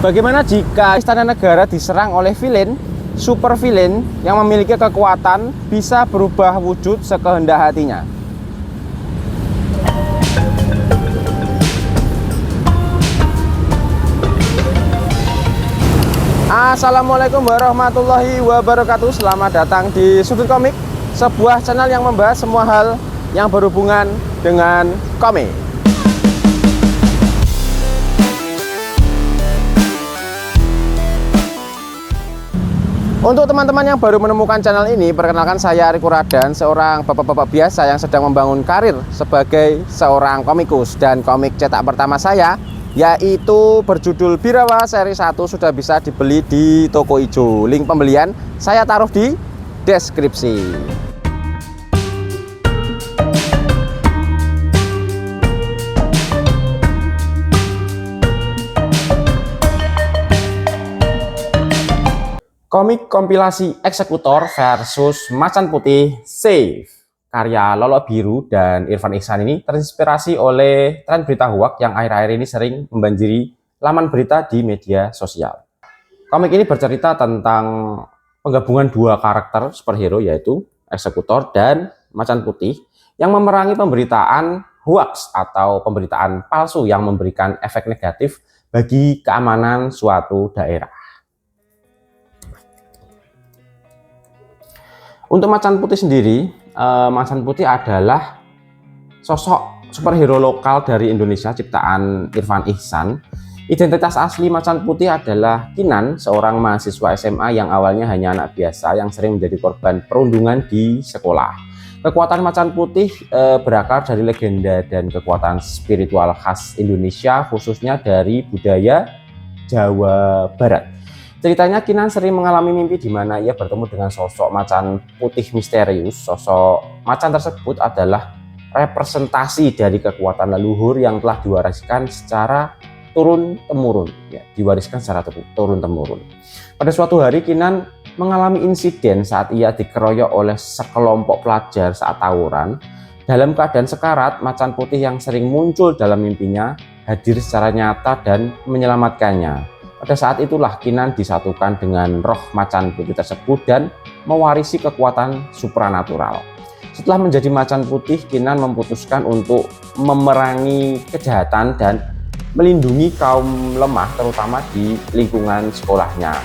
Bagaimana jika Istana Negara diserang oleh villain, super villain yang memiliki kekuatan bisa berubah wujud sekehendak hatinya? Assalamualaikum warahmatullahi wabarakatuh. Selamat datang di Sudut Komik, sebuah channel yang membahas semua hal yang berhubungan dengan komik. Untuk teman-teman yang baru menemukan channel ini, perkenalkan saya Riku Radan, seorang bapak-bapak biasa yang sedang membangun karir sebagai seorang komikus. Dan komik cetak pertama saya, yaitu berjudul Birawa seri 1, sudah bisa dibeli di toko ijo. Link pembelian saya taruh di deskripsi. Komik kompilasi Eksekutor versus Macan Putih Save karya Lolo Biru dan Irfan Ihsan ini terinspirasi oleh tren berita hoax yang akhir-akhir ini sering membanjiri laman berita di media sosial. Komik ini bercerita tentang penggabungan dua karakter superhero, yaitu Eksekutor dan Macan Putih, yang memerangi pemberitaan hoax atau pemberitaan palsu yang memberikan efek negatif bagi keamanan suatu daerah. Untuk Macan Putih sendiri, Macan Putih adalah sosok superhero lokal dari Indonesia ciptaan Irfan Ihsan. Identitas asli Macan Putih adalah Kinan, seorang mahasiswa SMA yang awalnya hanya anak biasa yang sering menjadi korban perundungan di sekolah. Kekuatan Macan Putih berakar dari legenda dan kekuatan spiritual khas Indonesia, khususnya dari budaya Jawa Barat. Ceritanya, Kinan sering mengalami mimpi di mana ia bertemu dengan sosok macan putih misterius. Sosok macan tersebut adalah representasi dari kekuatan leluhur yang telah diwariskan secara turun-temurun. Pada suatu hari, Kinan mengalami insiden saat ia dikeroyok oleh sekelompok pelajar saat tawuran. Dalam keadaan sekarat, Macan Putih yang sering muncul dalam mimpinya hadir secara nyata dan menyelamatkannya. Pada saat itulah Kinan disatukan dengan roh Macan Putih tersebut dan mewarisi kekuatan supranatural. Setelah menjadi Macan Putih, Kinan memutuskan untuk memerangi kejahatan dan melindungi kaum lemah, terutama di lingkungan sekolahnya,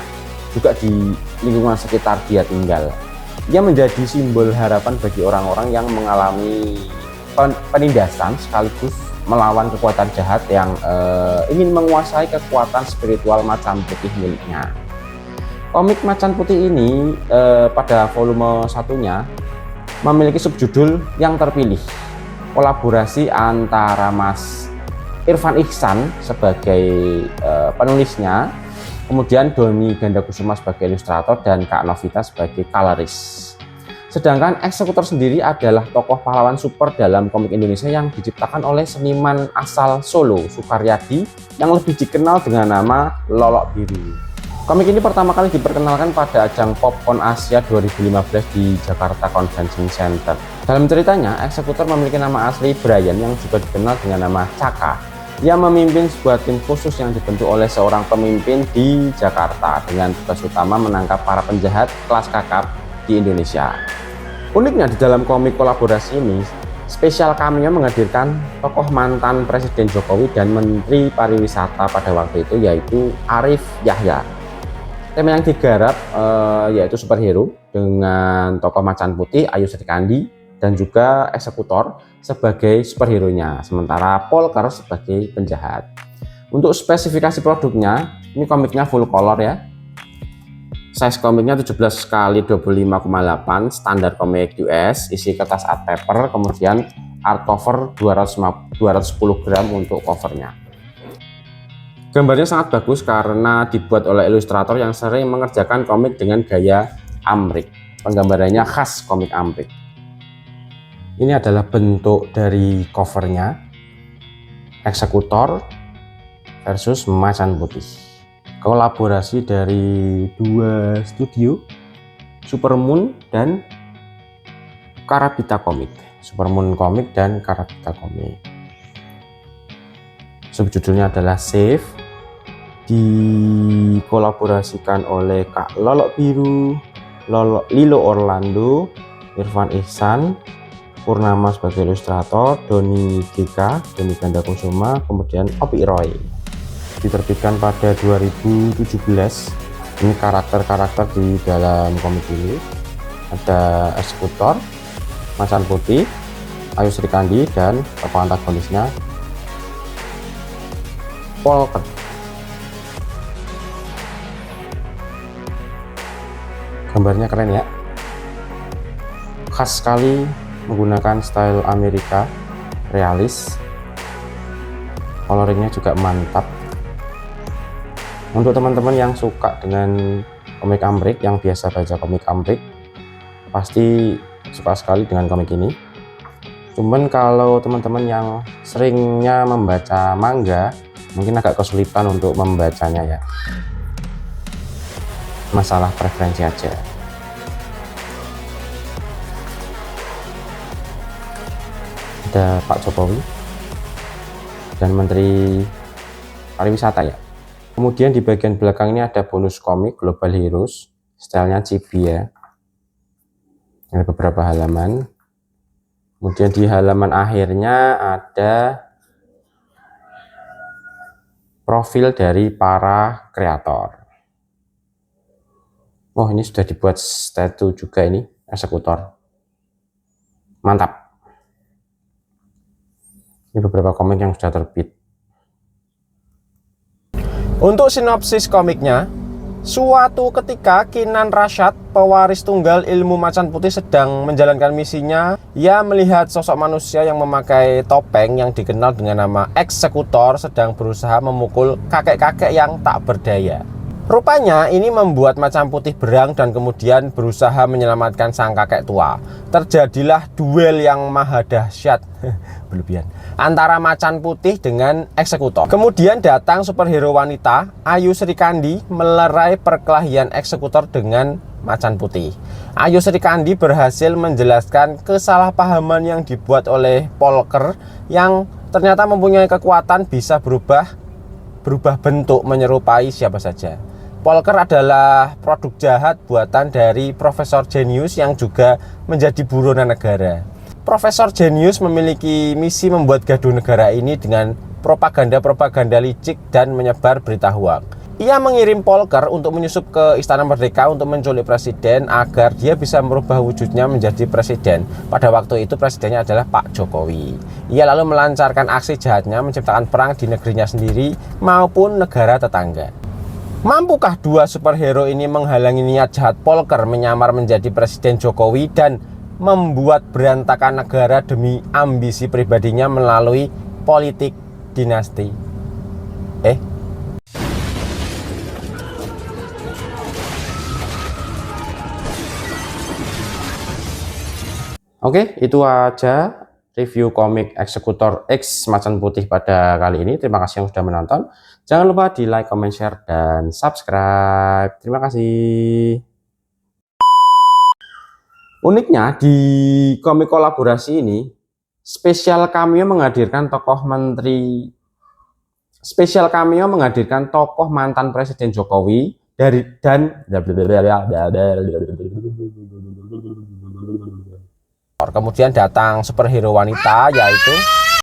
juga di lingkungan sekitar dia tinggal. Ia menjadi simbol harapan bagi orang-orang yang mengalami penindasan sekaligus melawan kekuatan jahat yang ingin menguasai kekuatan spiritual Macan Putih miliknya. Komik Macan Putih ini pada volume satunya memiliki subjudul yang terpilih, kolaborasi antara Mas Irfan Ihsan sebagai penulisnya, kemudian Doni Gandakusuma sebagai ilustrator, dan Kak Novita sebagai coloris. Sedangkan Eksekutor sendiri adalah tokoh pahlawan super dalam komik Indonesia yang diciptakan oleh seniman asal Solo, Sukaryadi, yang lebih dikenal dengan nama Lolo Biru. Komik ini pertama kali diperkenalkan pada ajang Popcorn Asia 2015 di Jakarta Convention Center. Dalam ceritanya, Eksekutor memiliki nama asli Brian yang juga dikenal dengan nama Caka. Ia memimpin sebuah tim khusus yang dibentuk oleh seorang pemimpin di Jakarta dengan tugas utama menangkap para penjahat kelas kakap di Indonesia. Uniknya di dalam komik kolaborasi ini, spesial cameo menghadirkan tokoh mantan Presiden Jokowi dan Menteri Pariwisata pada waktu itu, yaitu Arif Yahya. Tema yang digarap yaitu superhero dengan tokoh Macan Putih Ayu Srikandi dan juga Eksekutor sebagai superhero-nya, sementara Polker sebagai penjahat. Untuk spesifikasi produknya, ini komiknya full color ya. Size komiknya 17 x 25,8, standar komik US, isi kertas art paper, kemudian art cover 210 gram untuk covernya. Gambarnya sangat bagus karena dibuat oleh ilustrator yang sering mengerjakan komik dengan gaya Amrik. Penggambarannya khas komik Amrik. Ini adalah bentuk dari covernya, Eksekutor versus Macan Putih. Kolaborasi dari dua studio, Supermoon dan Karabita Komik. Supermoon Komik dan Karabita Komik. Subjudulnya adalah Save. dikolaborasikan oleh Kak Lolok Biru, Lilo Orlando, Irfan Ihsan, Purnama sebagai ilustrator, Doni GK, Doni Ganda Kusuma, kemudian Opi Roy. Diterbitkan pada 2017. Ini karakter-karakter di dalam komik ini. Ada Eksekutor, Macan Putih, Ayu Srikandi, dan tokoh antagonisnya Polker. Gambarnya keren ya, khas sekali, menggunakan style Amerika, realis, coloringnya juga mantap. Untuk teman-teman yang suka dengan komik Amrik, yang biasa baca komik Amrik, pasti suka sekali dengan komik ini. Cuman kalau teman-teman yang seringnya membaca manga, mungkin agak kesulitan untuk membacanya ya, masalah preferensi aja. Ada Pak Jokowi dan Menteri Pariwisata ya. Kemudian di bagian belakang ini ada bonus komik Global Heroes, stylenya chibi ya. Ada beberapa halaman. Kemudian di halaman akhirnya ada profil dari para kreator. Oh, ini sudah dibuat statue juga ini, Eksekutor. Mantap. Ini beberapa komik yang sudah terbit. Untuk sinopsis komiknya, suatu ketika Kinan Rashad, pewaris tunggal ilmu macan putih, sedang menjalankan misinya. Ia melihat sosok manusia yang memakai topeng yang dikenal dengan nama Eksekutor sedang berusaha memukul kakek-kakek yang tak berdaya. Rupanya ini membuat macan putih berang dan kemudian berusaha menyelamatkan sang kakek tua. Terjadilah duel yang maha dahsyat berlebihan antara macan putih dengan Eksekutor. Kemudian datang superhero wanita Ayu Srikandi melerai perkelahian Eksekutor dengan macan putih. Ayu Srikandi berhasil menjelaskan kesalahpahaman yang dibuat oleh Polker yang ternyata mempunyai kekuatan bisa berubah bentuk menyerupai siapa saja. Polker adalah produk jahat buatan dari Profesor Genius yang juga menjadi buronan negara. Profesor Genius memiliki misi membuat gaduh negara ini dengan propaganda-propaganda licik dan menyebar berita hoax. Ia mengirim Polker untuk menyusup ke Istana Merdeka untuk menculik presiden agar dia bisa merubah wujudnya menjadi presiden. Pada waktu itu presidennya adalah Pak Jokowi. Ia lalu melancarkan aksi jahatnya menciptakan perang di negerinya sendiri maupun negara tetangga. Mampukah dua superhero ini menghalangi niat jahat Polker menyamar menjadi Presiden Jokowi dan membuat berantakan negara demi ambisi pribadinya melalui politik dinasti? Oke, itu aja review komik Eksekutor X Macan Putih pada kali ini. Terima kasih yang sudah menonton. Jangan lupa di like, comment, share, dan subscribe. Terima kasih. Uniknya di komik kolaborasi ini, spesial cameo menghadirkan tokoh mantan Presiden Jokowi kemudian datang superhero wanita yaitu